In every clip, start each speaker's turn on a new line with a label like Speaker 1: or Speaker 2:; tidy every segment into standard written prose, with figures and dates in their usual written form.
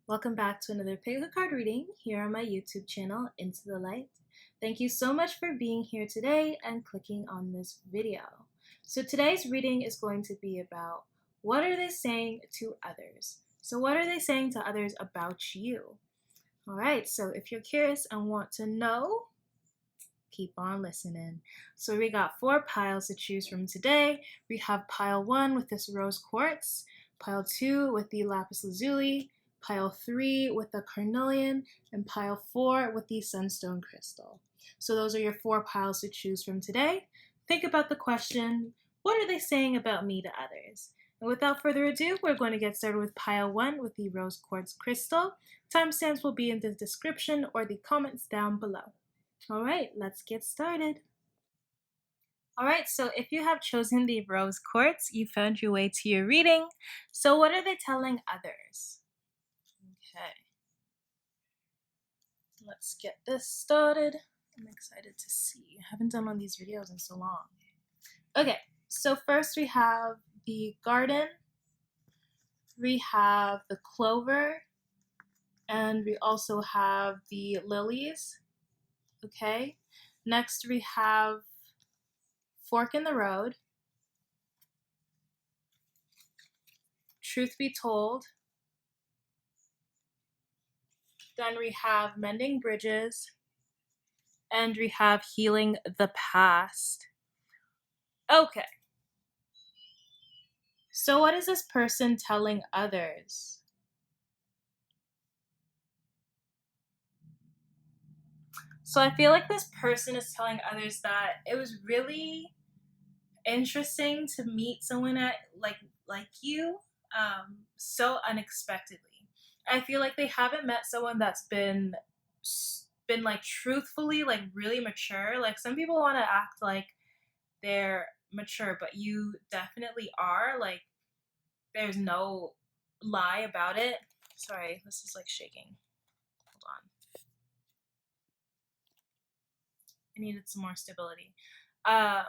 Speaker 1: Welcome back to another pick a card reading here on my YouTube channel, Into the Light. Thank you so much for being here today and clicking on this video. So today's reading is going to be about what are they saying to others? So what are they saying to others about you? All right, so if you're curious and want to know, keep on listening. So we got 4 piles to choose from today. We have pile 1 with this rose quartz, pile 2 with the lapis lazuli, pile 3 with the carnelian, and pile 4 with the sunstone crystal. So those are your 4 piles to choose from today. Think about the question, what are they saying about me to others? And without further ado, we're going to get started with pile 1 with the rose quartz crystal. Timestamps will be in the description or the comments down below. All right, let's get started. All right, so if you have chosen the rose quartz, you found your way to your reading. So what are they telling others? Okay, let's get this started. I'm excited to see. I haven't done one of these videos in so long. Okay, so first we have the garden, we have the clover, and we also have the lilies. Okay, next we have fork in the road, truth be told. Then we have mending bridges, and we have healing the past. Okay, so what is this person telling others? So I feel like this person is telling others that it was really interesting to meet someone like you so unexpectedly. I feel like they haven't met someone that's been like truthfully like really mature. Like some people want to act like they're mature, but you definitely are. Like there's no lie about it. Sorry, this is like shaking. Hold on. I needed some more stability. Um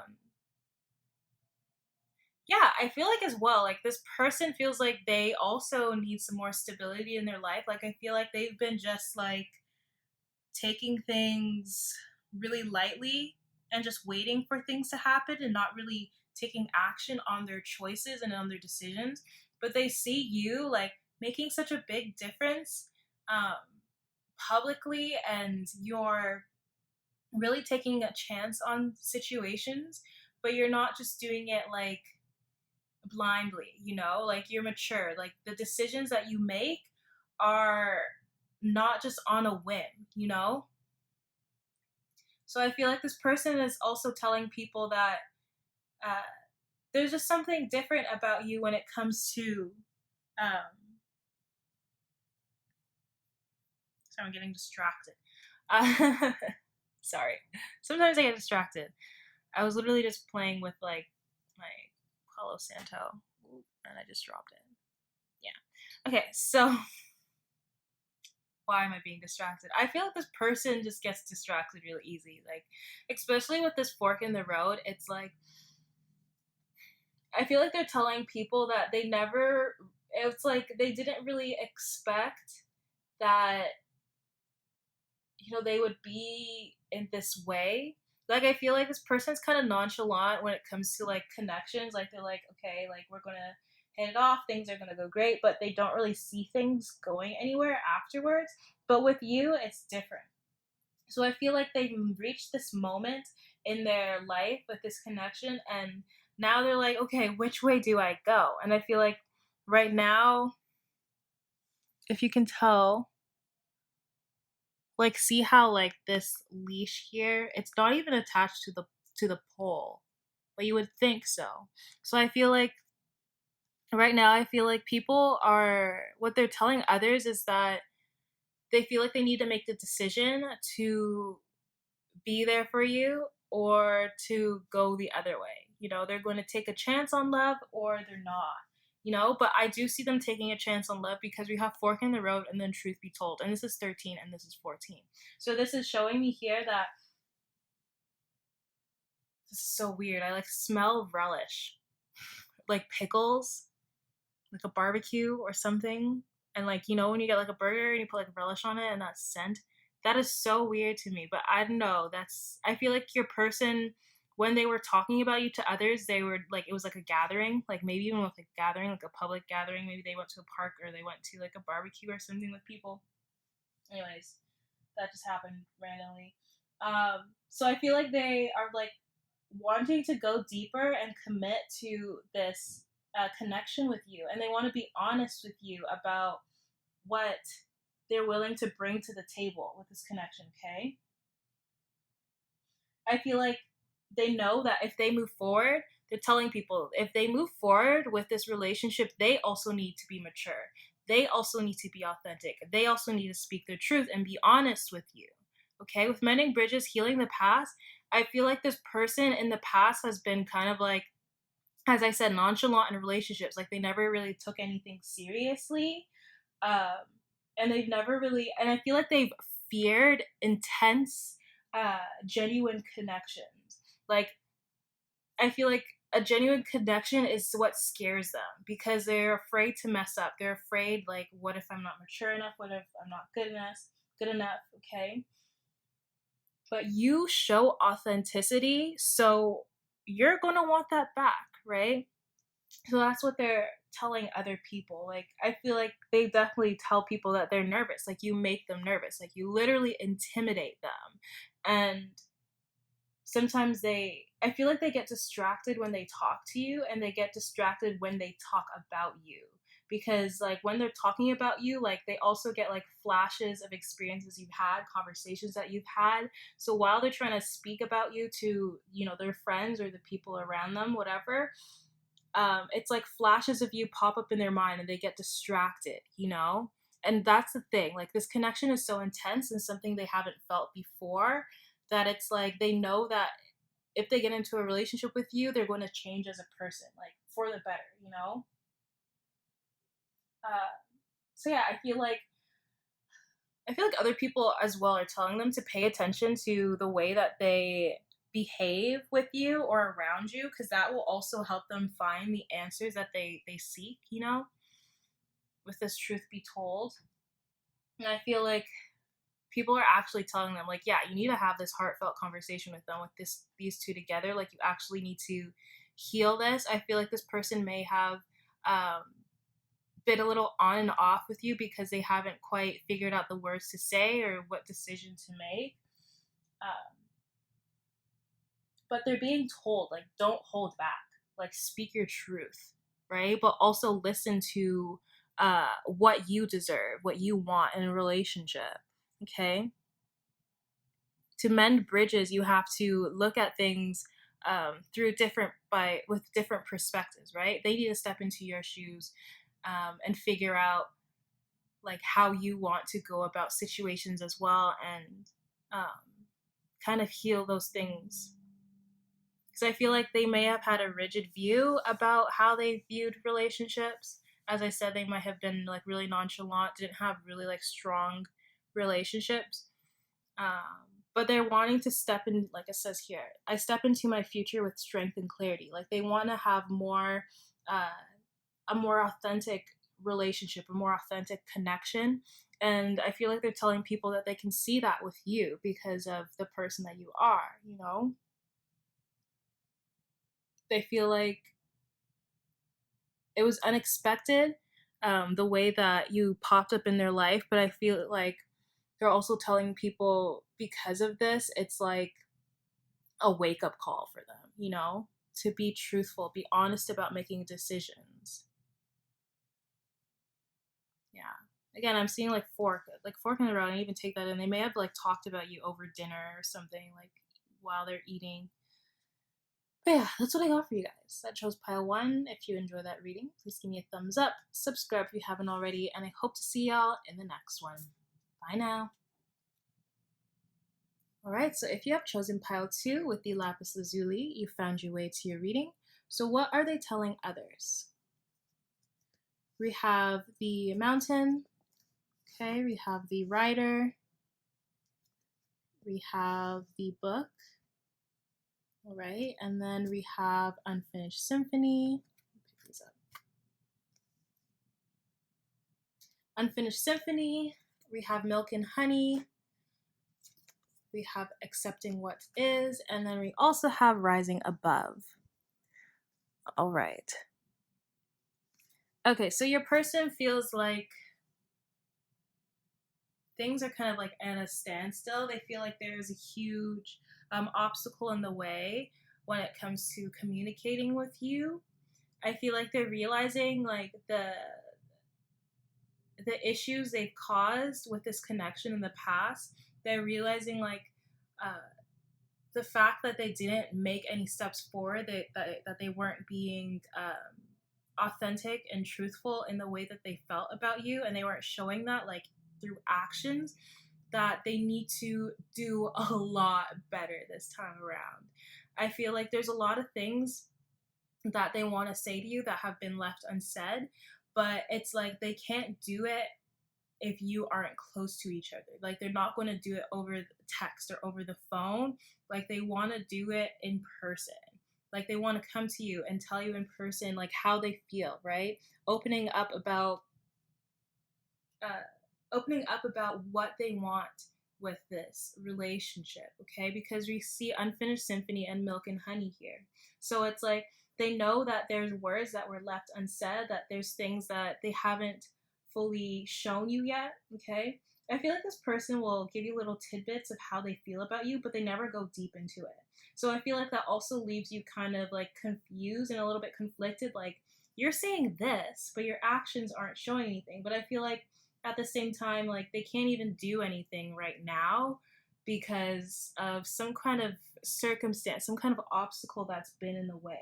Speaker 1: yeah, I feel like as well, like this person feels like they also need some more stability in their life. Like I feel like they've been just like taking things really lightly and just waiting for things to happen and not really taking action on their choices and on their decisions. But they see you like making such a big difference um, publicly, and you're really taking a chance on situations, but you're not just doing it like blindly, like you're mature. Like the decisions that you make are not just on a whim. So I feel like this person is also telling people that uh, there's just something different about you when it comes to. Sorry, I'm getting distracted. Sorry. Sometimes I get distracted. I was literally just playing with like my Palo Santo, and I just dropped it. Yeah. Okay, so why am I being distracted? I feel like this person just gets distracted really easy. Like, especially with this fork in the road, it's like I feel like they're telling people that they never, it's like they didn't really expect that, they would be in this way. Like, I feel like this person's kind of nonchalant when it comes to like connections. Like, they're like, okay, like, we're gonna hit it off, things are gonna go great, but they don't really see things going anywhere afterwards. But with you, it's different. So I feel like they've reached this moment in their life with this connection, and now they're like, okay, which way do I go? And I feel like right now, if you can tell, like see how like this leash here, it's not even attached to the pole, but you would think so. So I feel like right now I feel like people are what they're telling others is that they feel like they need to make the decision to be there for you or to go the other way. They're going to take a chance on love or they're not. But I do see them taking a chance on love because we have fork in the road and then truth be told. And this is 13 and this is 14. So this is showing me here that this is so weird. I like smell relish, like pickles, like a barbecue or something. And like, you know, when you get like a burger and you put like relish on it and that scent, that is so weird to me. But I don't know. I feel like your person, when they were talking about you to others, they were like, it was like a gathering, like maybe even with a gathering, like a public gathering. Maybe they went to a park or they went to like a barbecue or something with people. Anyways, that just happened randomly. So I feel like they are like wanting to go deeper and commit to this connection with you, and they want to be honest with you about what they're willing to bring to the table with this connection. Okay, I feel like they know that if they move forward, they're telling people if they move forward with this relationship, they also need to be mature. They also need to be authentic. They also need to speak their truth and be honest with you. Okay, with mending bridges, healing the past, I feel like this person in the past has been kind of like, as I said, nonchalant in relationships. Like they never really took anything seriously. Um, and they've never really, and I feel like they've feared intense, genuine connections. Like, I feel like a genuine connection is what scares them because they're afraid to mess up. They're afraid, like, what if I'm not mature enough? What if I'm not good enough? Good enough, okay? But you show authenticity, so you're gonna want that back, right? So that's what they're telling other people. Like, I feel like they definitely tell people that they're nervous. Like, you make them nervous. Like, you literally intimidate them. And sometimes I feel like they get distracted when they talk to you, and they get distracted when they talk about you. Because, like, when they're talking about you, like, they also get, like, flashes of experiences you've had, conversations that you've had. So while they're trying to speak about you to, you know, their friends or the people around them, whatever, it's like flashes of you pop up in their mind and they get distracted, you know? And that's the thing. Like, this connection is so intense and something they haven't felt before that it's like they know that if they get into a relationship with you, they're going to change as a person, like for the better, you know? Uh, so yeah, I feel like other people as well are telling them to pay attention to the way that they behave with you or around you, because that will also help them find the answers that they seek, you know, with this truth be told. And I feel like people are actually telling them, like, yeah, you need to have this heartfelt conversation with them, with these two together. Like, you actually need to heal this. I feel like this person may have um, been a little on and off with you because they haven't quite figured out the words to say or what decision to make. Um, but they're being told, like, don't hold back, like, speak your truth, right? But also listen to what you deserve, what you want in a relationship, okay? To mend bridges, you have to look at things through with different perspectives, right? They need to step into your shoes and figure out like how you want to go about situations as well, and kind of heal those things. Because I feel like they may have had a rigid view about how they viewed relationships. As I said, they might have been like really nonchalant, didn't have really like strong relationships. But they're wanting to step in, like it says here, I step into my future with strength and clarity. Like they want to have uh, a more authentic relationship, a more authentic connection. And I feel like they're telling people that they can see that with you because of the person that you are, you know? They feel like it was unexpected, the way that you popped up in their life, but I feel like they're also telling people because of this, it's like a wake up call for them, you know, to be truthful, be honest about making decisions. Yeah. Again, I'm seeing like fork in the road, and even take that in. They may have like talked about you over dinner or something, like while they're eating. But yeah, that's what I got for you guys. That chose pile one. If you enjoy that reading, please give me a thumbs up, subscribe if you haven't already, and I hope to see y'all in the next one. Bye now. Alright, so if you have chosen pile two with the lapis lazuli, you found your way to your reading. So what are they telling others? We have the mountain, okay, we have the rider, we have the book, all right, and then we have unfinished symphony. Pick these up. Unfinished Symphony, we have Milk and Honey, we have Accepting What Is, and then we also have Rising Above. All right. Okay, so your person feels like things are kind of like at a standstill. They feel like there's a huge obstacle in the way when it comes to communicating with you. I feel like they're realizing like the issues they've caused with this connection in the past. They're realizing like uh, the fact that they didn't make any steps forward, that they weren't being authentic and truthful in the way that they felt about you, and they weren't showing that like through actions, that they need to do a lot better this time around. I feel like there's a lot of things that they want to say to you that have been left unsaid, but it's like they can't do it if you aren't close to each other. Like they're not going to do it over text or over the phone. Like they want to do it in person. Like they want to come to you and tell you in person like how they feel, right? Opening up about uh, opening up about what they want with this relationship, okay? Because we see Unfinished Symphony and Milk and Honey here. So it's like they know that there's words that were left unsaid, that there's things that they haven't fully shown you yet, okay? I feel like this person will give you little tidbits of how they feel about you, but they never go deep into it. So I feel like that also leaves you kind of like confused and a little bit conflicted. Like you're saying this, but your actions aren't showing anything. But I feel like at the same time, like they can't even do anything right now because of some kind of circumstance, some kind of obstacle that's been in the way.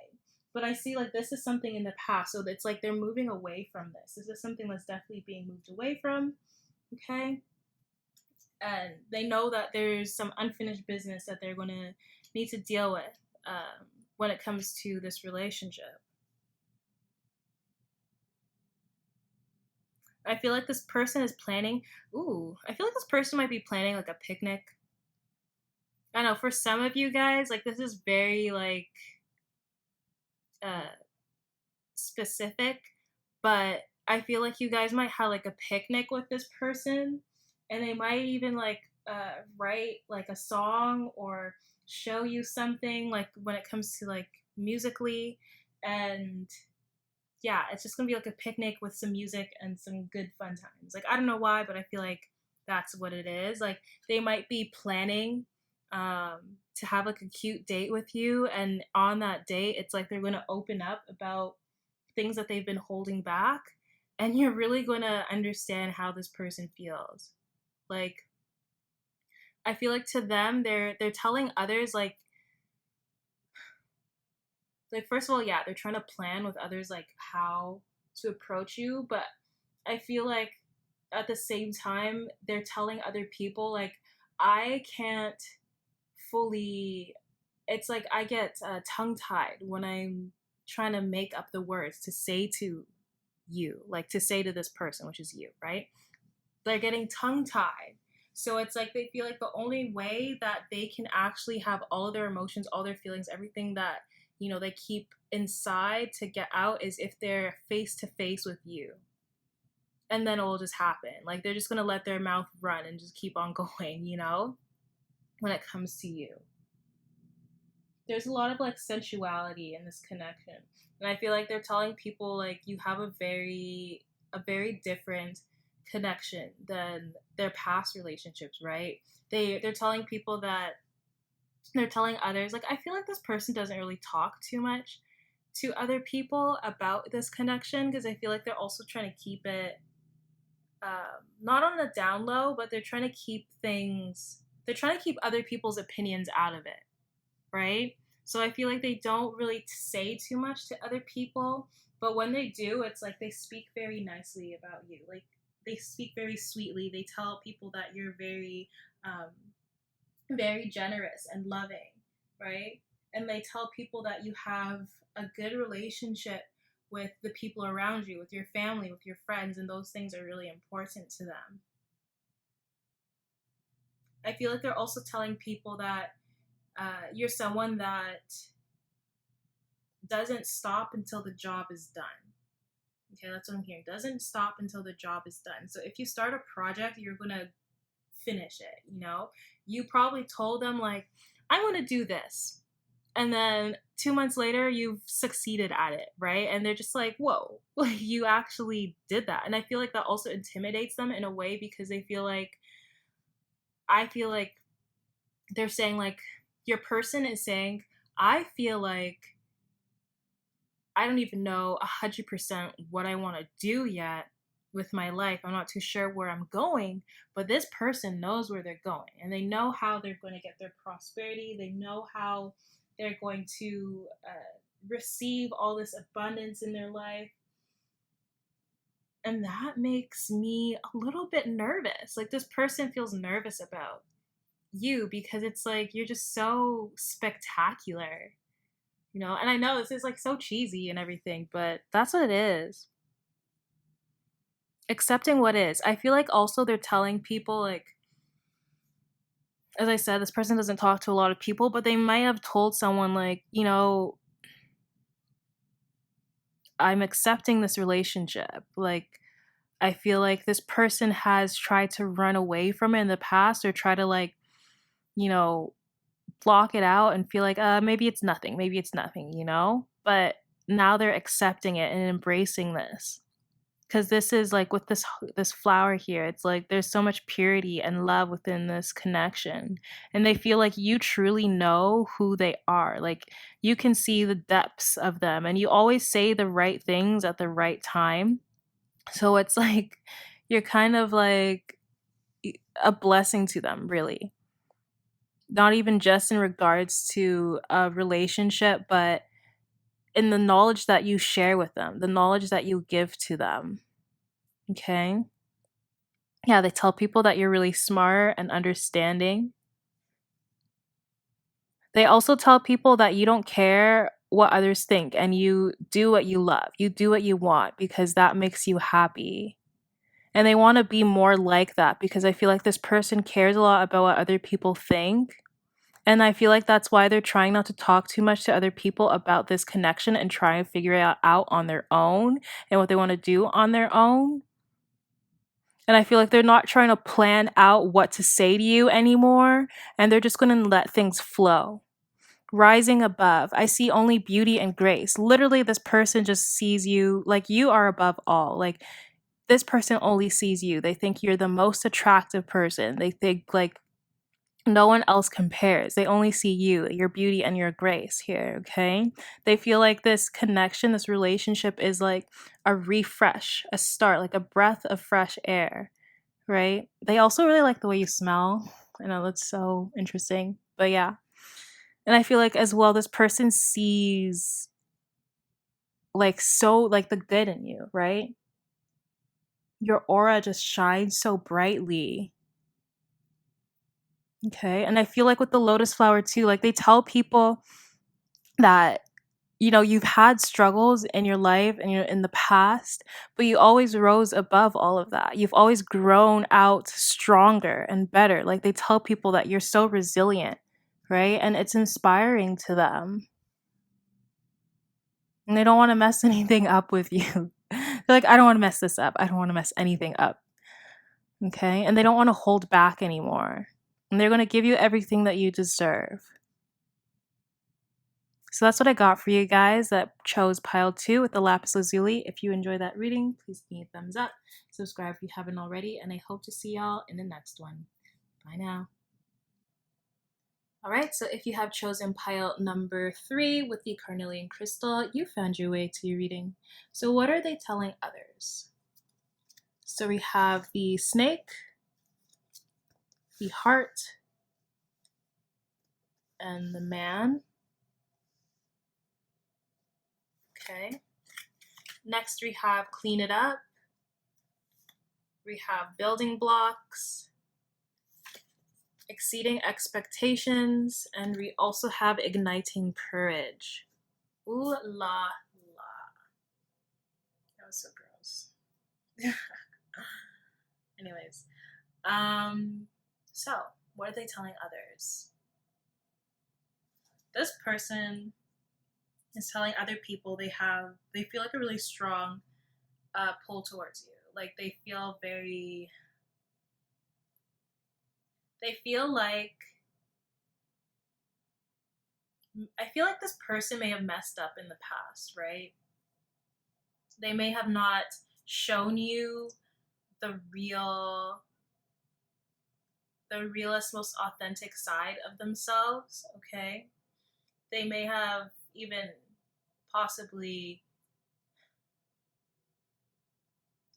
Speaker 1: But I see like this is something in the past, so it's like they're moving away from this. This is something that's definitely being moved away from, okay? And they know that there's some unfinished business that they're going to need to deal with when it comes to this relationship. I feel like this person is planning. Ooh, I feel like this person might be planning like a picnic. I know for some of you guys, like this is very like uh specific, but I feel like you guys might have like a picnic with this person, and they might even like write like a song or show you something like when it comes to like musically, and yeah, it's just gonna be like a picnic with some music and some good fun times. Like I don't know why, but I feel like that's what it is. Like they might be planning to have like a cute date with you, and on that date, it's like they're gonna open up about things that they've been holding back, and you're really gonna understand how this person feels. Like I feel like to them, they're telling others like first of all, yeah, they're trying to plan with others like how to approach you, but I feel like at the same time they're telling other people like I can't fully, it's like I get tongue tied when I'm trying to make up the words to say to you, like to say to this person, which is you, right? They're getting tongue tied. So it's like they feel like the only way that they can actually have all of their emotions, all their feelings, everything that, you know, they keep inside to get out is if they're face to face with you. And then it will just happen. Like they're just going to let their mouth run and just keep on going, you know, when it comes to you. There's a lot of like sensuality in this connection. And I feel like they're telling people like you have a very different connection than their past relationships, right? They're telling people that they're telling others like I feel like this person doesn't really talk too much to other people about this connection because I feel like they're also trying to keep it not on the down low, but they're trying to keep things, they're trying to keep other people's opinions out of it, right? So I feel like they don't really say too much to other people, but when they do, it's like they speak very nicely about you. Like they speak very sweetly. They tell people that you're very generous and loving, right? And they tell people that you have a good relationship with the people around you, with your family, with your friends, and those things are really important to them. I feel like they're also telling people that you're someone that doesn't stop until the job is done, Okay, that's what I'm hearing. Doesn't stop until the job is done. So if you start a project, you're gonna finish it, you know? You probably told them, like, I want to do this. And then 2 months later, you've succeeded at it, right? And they're just like, whoa, you actually did that. And I feel like that also intimidates them in a way because they feel like, I feel like they're saying, like, your person is saying, I feel like I don't even know 100% what I want to do yet with my life. I'm not too sure where I'm going, but this person knows where they're going and they know how they're going to get their prosperity. They know how they're going to receive all this abundance in their life. And that makes me a little bit nervous. Like, this person feels nervous about you because it's like you're just so spectacular. And I know this is like so cheesy and everything, but that's what it is. Accepting what is. I feel like also they're telling people, like, as I said, this person doesn't talk to a lot of people, but they might have told someone, like, I'm accepting this relationship. Like, I feel like this person has tried to run away from it in the past or try to, like, you know, block it out and feel like, maybe it's nothing. Maybe it's nothing. But now they're accepting it and embracing this. Because this is like with this flower here, it's like there's so much purity and love within this connection, and they feel like you truly know who they are. Like, you can see the depths of them, and you always say the right things at the right time. So it's like you're kind of like a blessing to them, really. Not even just in regards to a relationship, but in the knowledge that you share with them, the knowledge that you give to them. Okay. Yeah, they tell people that you're really smart and understanding. They also tell people that you don't care what others think and you do what you love. You do what you want because that makes you happy. And they want to be more like that because I feel like this person cares a lot about what other people think. And I feel like that's why they're trying not to talk too much to other people about this connection and try and figure it out on their own and what they want to do on their own. And I feel like they're not trying to plan out what to say to you anymore. And they're just going to let things flow. Rising above, I see only beauty and grace. Literally, this person just sees you like you are above all. Like, this person only sees you. They think you're the most attractive person. They think, like, no one else compares. They only see you, your beauty, and your grace here, okay? They feel like this connection, this relationship is like a refresh, a start, like a breath of fresh air, right? They also really like the way you smell. I know that's so interesting, but yeah. And I feel like as well, this person sees like so like the good in you, right? Your aura just shines so brightly. Okay. And I feel like with the lotus flower too, like they tell people that you've had struggles in your life and you're in the past, but you always rose above all of that. You've always grown out stronger and better. Like, they tell people that you're so resilient, right? And it's inspiring to them. And they don't want to mess anything up with you. They're like, I don't want to mess this up. I don't want to mess anything up. Okay? And they don't want to hold back anymore. And they're going to give you everything that you deserve. So that's what I got for you guys that chose pile 2 with the lapis lazuli. If you enjoyed that reading, please give me a thumbs up. Subscribe if you haven't already. And I hope to see y'all in the next one. Bye now. Alright, so if you have chosen pile number 3 with the carnelian crystal, you found your way to your reading. So what are they telling others? So we have the snake, the heart, and the man. Okay. Next we have clean it up. We have building blocks, exceeding expectations, and we also have igniting courage. Ooh la la. That was so gross. Anyways, so what are they telling others? This person is telling other people they feel like a really strong pull towards you. Like they feel very, they feel like, I feel like this person may have messed up in the past, right? They may have not shown you the realest, most authentic side of themselves, okay? They may have even possibly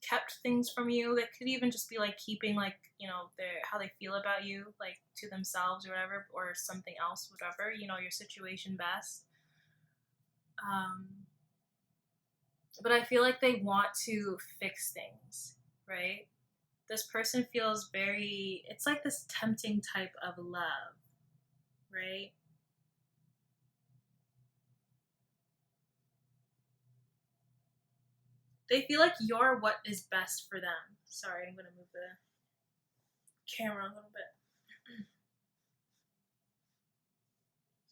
Speaker 1: kept things from you. That could even just be like keeping like, their how they feel about you, like to themselves or whatever, or something else, whatever, your situation best. But I feel like they want to fix things, right? This person feels very, it's like this tempting type of love, right? They feel like you're what is best for them. Sorry, I'm going to move the camera a little bit.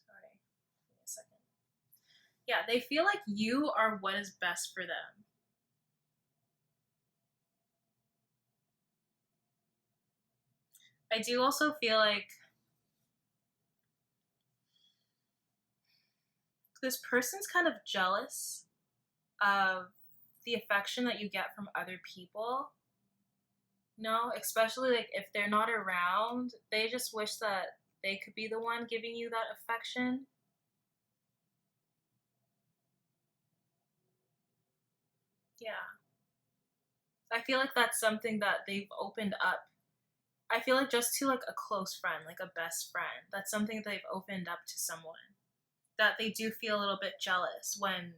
Speaker 1: Sorry, give me a second. Yeah, they feel like you are what is best for them. I do also feel like this person's kind of jealous of the affection that you get from other people. No, especially like if they're not around, they just wish that they could be the one giving you that affection. Yeah. I feel like that's something that they've opened up. I feel like just to like a close friend, like a best friend, that's something they've opened up to someone. That they do feel a little bit jealous when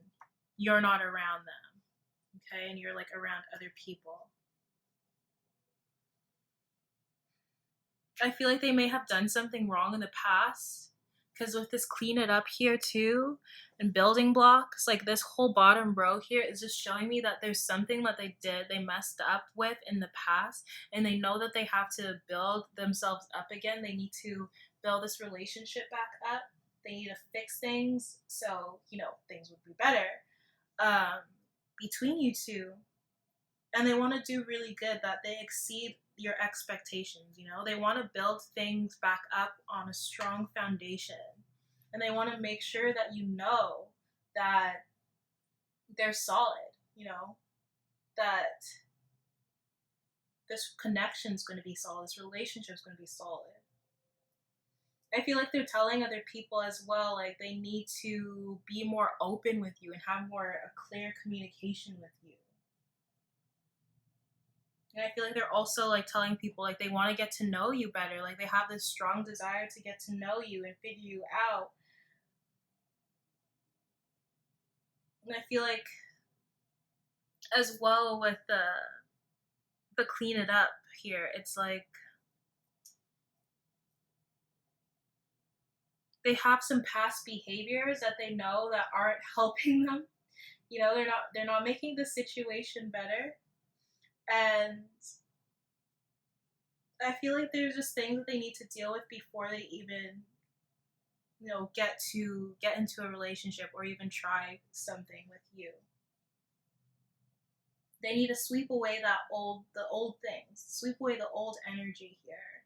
Speaker 1: you're not around them, okay? And you're like around other people. I feel like they may have done something wrong in the past. Because with this clean it up here too, and building blocks, like this whole bottom row here is just showing me that there's something that they messed up with in the past, and they know that they have to build themselves up again. They need to build this relationship back up. They need to fix things so, things would be better um, between you two. And they want to do really good, that they exceed your expectations. They want to build things back up on a strong foundation, and they want to make sure that that they're solid, that this connection's going to be solid, this relationship's going to be solid. I feel like they're telling other people as well, like they need to be more open with you and have more a clear communication with you. And I feel like they're also like telling people like they want to get to know you better. Like they have this strong desire to get to know you and figure you out. And I feel like as well with the clean it up here, it's like they have some past behaviors that they know that aren't helping them. They're not making the situation better. And I feel like there's just things that they need to deal with before they even get into a relationship or even try something with you. They need to sweep away the old things, sweep away the old energy here.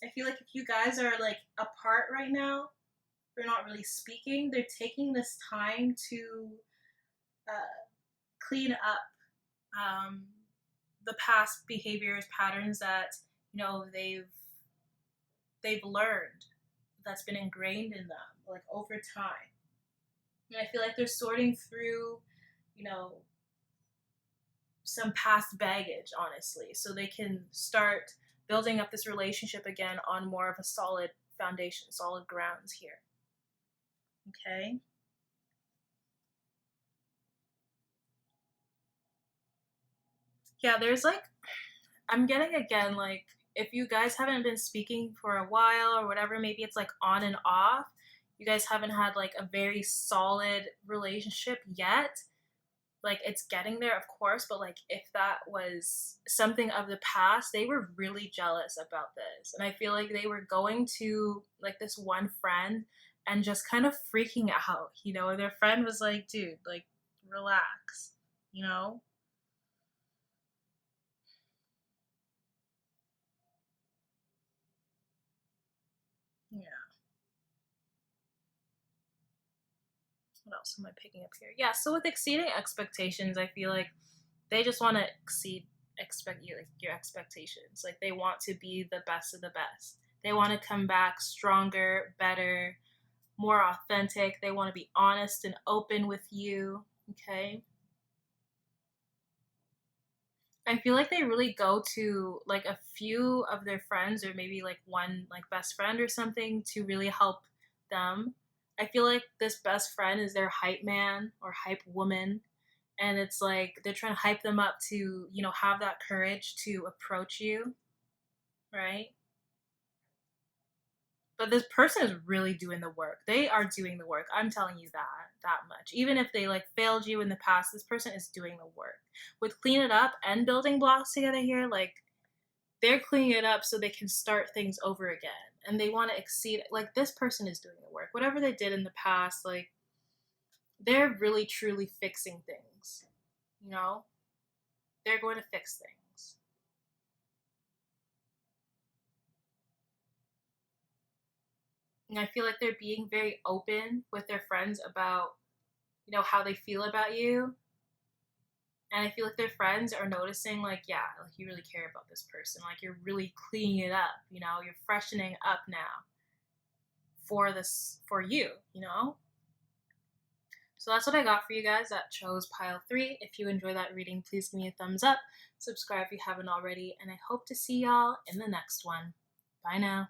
Speaker 1: I feel like if you guys are like apart right now, they're not really speaking. They're taking this time to clean up um, the past behaviors, patterns that they've learned, that's been ingrained in them like over time. And I feel like they're sorting through, you know, some past baggage, honestly, so they can start building up this relationship again on more of a solid foundation, solid grounds here. Okay? Yeah, there's like, I'm getting again, like, if you guys haven't been speaking for a while or whatever, maybe it's like on and off, you guys haven't had like a very solid relationship yet. Like, it's getting there, of course, but like, if that was something of the past, they were really jealous about this. And I feel like they were going to like this one friend and just kind of freaking out, and their friend was like, dude, like, relax, you know? Yeah. What else am I picking up here? Yeah, so with exceeding expectations, I feel like they just want to exceed your expectations. Like they want to be the best of the best. They want to come back stronger, better, more authentic. They want to be honest and open with you. Okay. I feel like they really go to like a few of their friends or maybe like one like best friend or something to really help them. I feel like this best friend is their hype man or hype woman, and it's like they're trying to hype them up to, you know, have that courage to approach you, right? But this person is really doing the work. They are doing the work. I'm telling you that much. Even if they like failed you in the past, this person is doing the work. With clean it up and building blocks together here, like they're cleaning it up so they can start things over again. And they want to exceed, like this person is doing the work. Whatever they did in the past, like they're really truly fixing things. You know? They're going to fix things. And I feel like they're being very open with their friends about, you know, how they feel about you. And I feel like their friends are noticing, like, yeah, like you really care about this person. Like you're really cleaning it up, you know, you're freshening up now for this, for you, you know? So that's what I got for you guys that chose pile 3. If you enjoy that reading, please give me a thumbs up, subscribe if you haven't already, and I hope to see y'all in the next one. Bye now.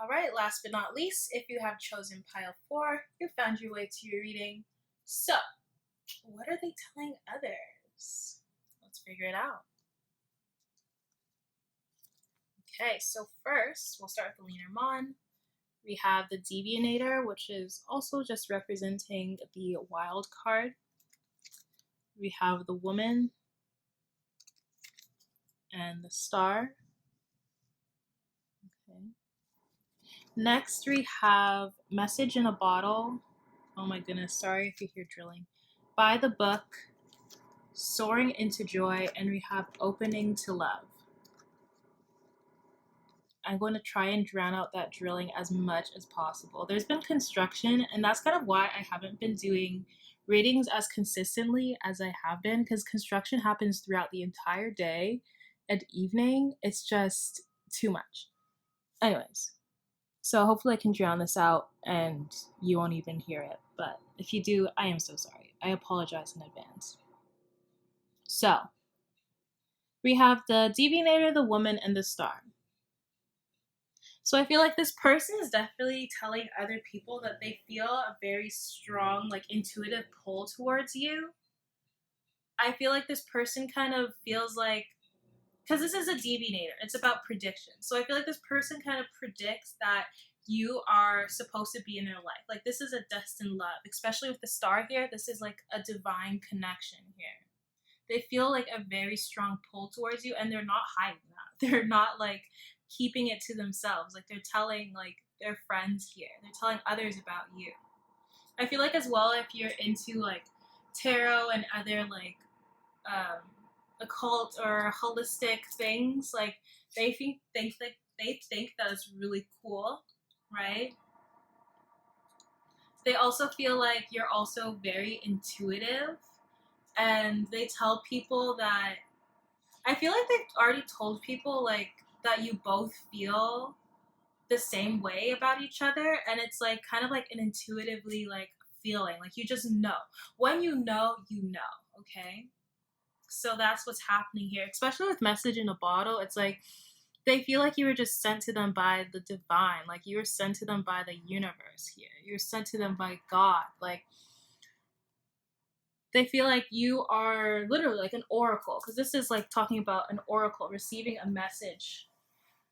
Speaker 1: All right, last but not least, if you have chosen pile 4, you found your way to your reading. So, what are they telling others? Let's figure it out. Okay, so first, we'll start with the Lenormand. We have the Devianator, which is also just representing the wild card. We have the Woman and the Star. Okay. Next, we have Message in a Bottle. Oh my goodness, sorry if you hear drilling. By the Book, Soaring into Joy, and we have Opening to Love. I'm going to try and drown out that drilling as much as possible. There's been construction, and that's kind of why I haven't been doing readings as consistently as I have been, because construction happens throughout the entire day and evening. It's just too much. Anyways, so hopefully I can drown this out and you won't even hear it. But if you do, I am so sorry. I apologize in advance. So, we have the Devianator, the Woman, and the Star. So I feel like this person is definitely telling other people that they feel a very strong, like intuitive pull towards you. I feel like this person kind of feels like, because this is a Devianator, it's about prediction. So I feel like this person kind of predicts that you are supposed to be in their life. Like this is a destined love, especially with the star here. This is like a divine connection here. They feel like a very strong pull towards you, and they're not hiding that. They're not like keeping it to themselves. Like they're telling like their friends here. They're telling others about you. I feel like as well if you're into like tarot and other like um, occult or holistic things, like they think that it's really cool, right? They also feel like you're also very intuitive, and they tell people that I feel like they've already told people like that you both feel the same way about each other, and it's like kind of like an intuitively like feeling, like you just know. When you know, okay? So that's what's happening here, especially with Message in a Bottle. It's like they feel like you were just sent to them by the divine, like you were sent to them by the universe here. You're sent to them by God. Like they feel like you are literally like an oracle, because this is like talking about an oracle receiving a message.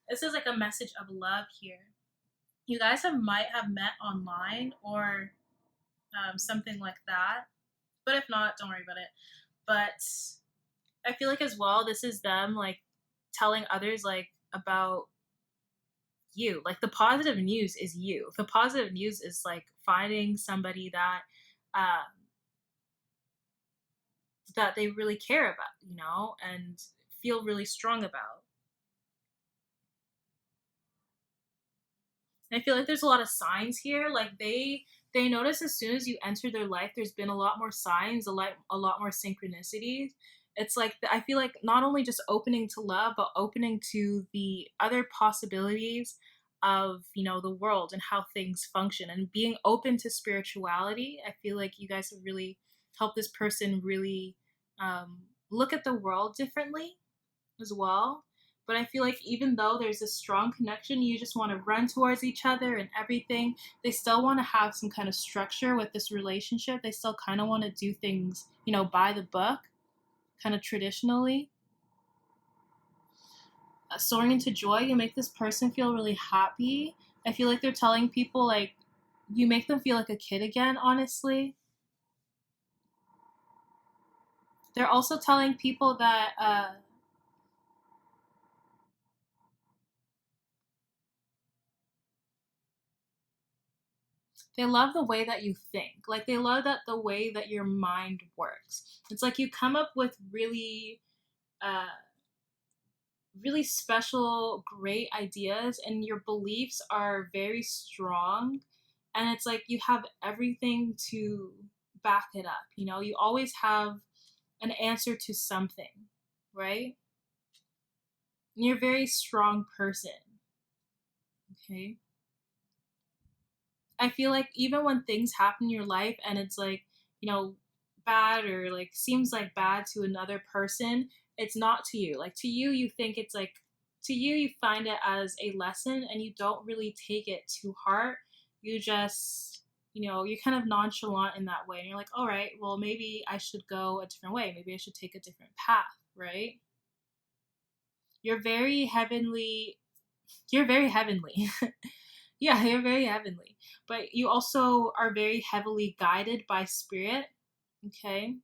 Speaker 1: This is like a message of love here. You guys might have met online or something like that, but if not, don't worry about it. But I feel like as well, this is them like telling others like about you. Like the positive news is you. The positive news is like finding somebody that that they really care about, and feel really strong about. And I feel like there's a lot of signs here. Like they notice as soon as you enter their life, there's been a lot more signs, a lot more synchronicities. It's like I feel like not only just opening to love, but opening to the other possibilities of the world and how things function, and being open to spirituality. I feel like you guys have really helped this person really look at the world differently as well. But I feel like even though there's a strong connection, you just want to run towards each other and everything. They still want to have some kind of structure with this relationship. They still kind of want to do things, by the book, kind of traditionally. Soaring into joy, you make this person feel really happy. I feel like they're telling people, like, you make them feel like a kid again, honestly. They're also telling people that they love the way that you think. Like they love that the way that your mind works. It's like you come up with uh really special great ideas, and your beliefs are very strong, and it's like you have everything to back it up. You always have an answer to something, right? And you're a very strong person, okay? I feel like even when things happen in your life and it's like, you know, bad or like seems like bad to another person, it's not to you. Like to you, you think it's like, to you, you find it as a lesson and you don't really take it to heart. You just, you're kind of nonchalant in that way. And you're like, all right, well, maybe I should go a different way. Maybe I should take a different path, right? You're very heavenly. You're very heavenly. Yeah, you're very heavenly. But you also are very heavily guided by spirit. Okay.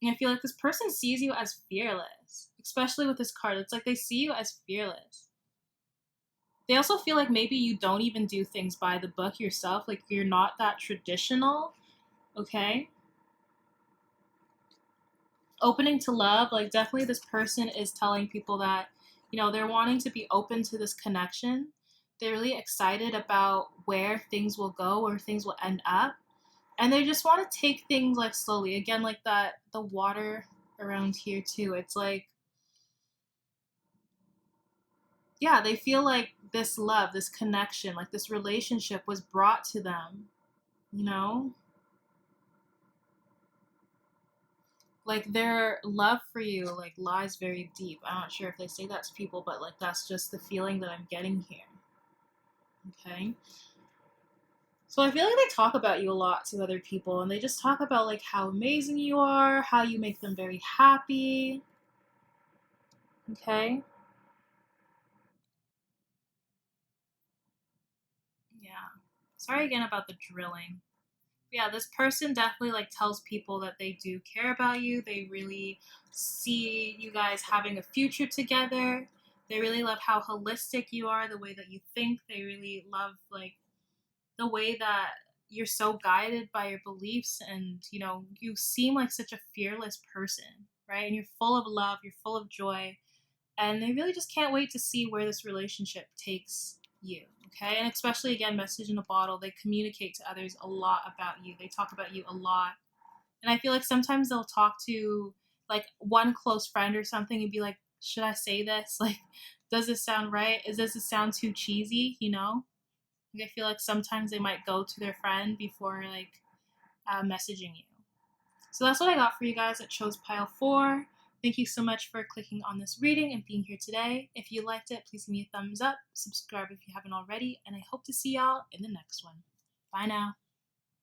Speaker 1: And I feel like this person sees you as fearless, especially with this card. It's like they see you as fearless. They also feel like maybe you don't even do things by the book yourself. Like you're not that traditional. Okay. Opening to love, like definitely this person is telling people that, they're wanting to be open to this connection. They're really excited about where things will go, where things will end up. And they just want to take things like slowly. Again, like that, the water around here too. It's like, yeah, they feel like this love, this connection, like this relationship was brought to them, you know? Like their love for you like lies very deep. I'm not sure if they say that to people, but like that's just the feeling that I'm getting here. Okay. So I feel like they talk about you a lot to other people, and they just talk about like how amazing you are, how you make them very happy. Okay. Yeah. Sorry again about the drilling. Yeah, this person definitely like tells people that they do care about you. They really see you guys having a future together. They really love how holistic you are, the way that you think. They really love like the way that you're so guided by your beliefs, and you seem like such a fearless person, right? And you're full of love, you're full of joy, and they really just can't wait to see where this relationship takes you. Okay, and especially again, message in a bottle, they communicate to others a lot about you. They talk about you a lot, and I feel like sometimes they'll talk to like one close friend or something and be like, should I say this? Like, does this sound right? Does this sound too cheesy? Like, I feel like sometimes they might go to their friend before like messaging you. So that's what I got for you guys at Chose Pile 4. Thank you so much for clicking on this reading and being here today. If you liked it, please give me a thumbs up, subscribe if you haven't already, and I hope to see y'all in the next one. Bye now.